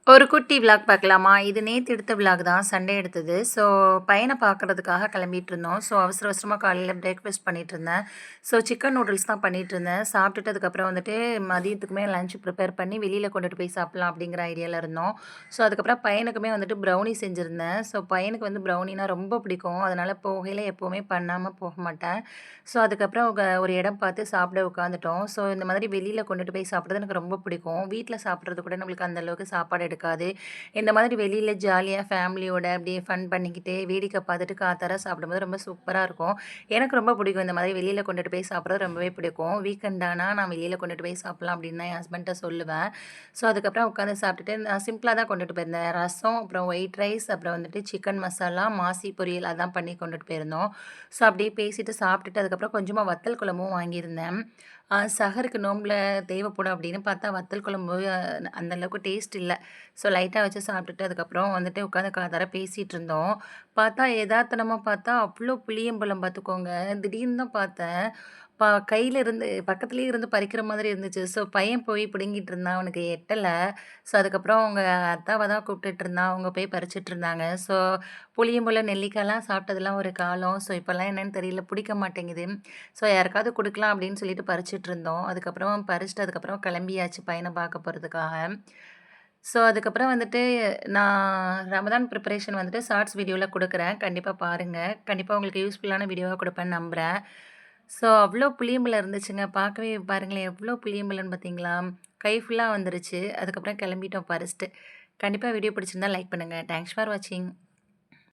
ஒரு குட்டி விளாக் பார்க்கலாமா? இது நேத்து எடுத்த விளாக் தான். சண்டே எடுத்தது. ஸோ பையன பார்க்கறதுக்காக கிளம்பிட்டுருந்தோம். ஸோ அவசர அவசரமா காலையில பிரேக்ஃபாஸ்ட் பண்ணிட்டுருந்தேன். ஸோ சிக்கன் நூடுல்ஸ் தான் பண்ணிட்டுருந்தேன். சாப்பிட்டுட்டு அதுக்கப்புறம் வந்துட்டு மதியத்துக்குமே லஞ்ச் ப்ரிப்பேர் பண்ணி வெளியில கொண்டுட்டு போய் சாப்பிடலாம் அப்படிங்கிற ஐடியால இருந்தோம். ஸோ அதுக்கப்புறம் பையனுக்குமே வந்துட்டு ப்ரௌனி செஞ்சிருந்தேன். ஸோ பையனுக்கு வந்து ப்ரௌனினா ரொம்ப பிடிக்கும். அதனால போகையில எப்பவுமே பண்ணாம போக மாட்டேன். ஸோ அதுக்கப்புறம் ஒரு இடம் பார்த்து சாப்பிட உட்காந்துட்டோம். ஸோ இந்த மாதிரி வெளியில கொண்டுட்டு போய் சாப்பிடுறது எனக்கு ரொம்ப பிடிக்கும். வீட்ல சாப்பிடுறது கூட நம்மளுக்கு அந்த அளவுக்கு சாப்பாடு எடுக்காது. இந்த மாதிரி வெளியில ஜாலியா ஃபேமிலியோட அப்படியே ஃபன் பண்ணிக்கிட்டு, வேடிக்கை பார்த்துட்டு காத்தார சாப்பிடும்போது ரொம்ப சூப்பரா இருக்கும். எனக்கு ரொம்ப பிடிக்கும். இந்த மாதிரி வெளியில கொண்டுட்டு போய் சாப்பிடுறது ரொம்பவே பிடிக்கும். வீக்கெண்ட் ஆனா நான் வெளியில கொண்டுட்டு போய் சாப்பிடலாம் அப்படின்னு தான் என் ஹஸ்பண்ட்ட சொல்லுவேன். ஸோ அதுக்கப்புறம் உட்காந்து சாப்பிட்டுட்டு நான் சிம்பிளா தான் கொண்டுட்டு போயிருந்தேன். ரசம், அப்புறம் ஒயிட் ரைஸ், அப்புறம் வந்துட்டு சிக்கன் மசாலா, மாசி பொரியல் அதான் பண்ணி கொண்டுட்டு போயிருந்தோம். ஸோ அப்படியே பேசிட்டு சாப்பிட்டுட்டு அதுக்கப்புறம் கொஞ்சமா வத்தல் குழம்பும் வாங்கியிருந்தேன். சஹருக்கு நோம்புல தேவைப்படும் அப்படின்னு பார்த்தா வத்தல் குழம்பு அந்த அளவுக்கு டேஸ்ட் இல்ல. ஸோ லைட்டா வச்சு சாப்பிட்டுட்டு அதுக்கப்புறம் வந்துட்டு உட்காந்து காதார பேசிட்டு இருந்தோம். பார்த்தா எதார்த்தனமா பார்த்தா அவ்ளோ புளியம்பழம் பார்த்துக்கோங்க. திடீர்னு தான் பார்த்தேன். கையில இருந்து பக்கத்துலயே இருந்து பறிக்கிற மாதிரி இருந்துச்சு. ஸோ பையன் போய் பிடுங்கிட்டு இருந்தான். அவனுக்கு எட்டல. ஸோ அதுக்கப்புறம் அவங்க அத்தாவ தான் கூப்பிட்டுட்டு இருந்தான். அவங்க போய் பறிச்சுட்டு இருந்தாங்க. ஸோ புளியம்பழம், நெல்லிக்காய்லாம் சாப்பிட்டதெல்லாம் ஒரு காலம். ஸோ இப்பலாம் என்னன்னு தெரியல. பிடிக்க மாட்டேங்குது. ஸோ யாருக்காவது குடுக்கலாம் அப்படின்னு சொல்லிட்டு பறிச்சுட்டு இருந்தோம். அதுக்கப்புறம் பறிச்சுட்டு அதுக்கப்புறம் கிளம்பியாச்சு பையன பார்க்க போறதுக்காக. ஸோ அதுக்கப்புறம் வந்துட்டு நான் ரமதான் ப்ரிப்பரேஷன் வந்துட்டு ஷார்ட்ஸ் வீடியோல குடுக்குறேன். கண்டிப்பா பாருங்க. கண்டிப்பா உங்களுக்கு யூஸ்ஃபுல்லான வீடியோவா குடுப்பேன்னு நம்புறேன். ஸோ அவ்ளோ புளியம்பழம் இருந்துச்சுங்க. பார்க்கவே பாருங்களேன் எவ்ளோ புளியம்பழம்னு பார்த்தீங்களா? கை ஃபுல்லா வந்துருச்சு. அதுக்கப்புறம் கிளம்பிட்டோம் பறிச்சுட்டு. கண்டிப்பா வீடியோ பிடிச்சிருந்தா லைக் பண்ணுங்க. தேங்க்ஸ் ஃபார் வாட்சிங்.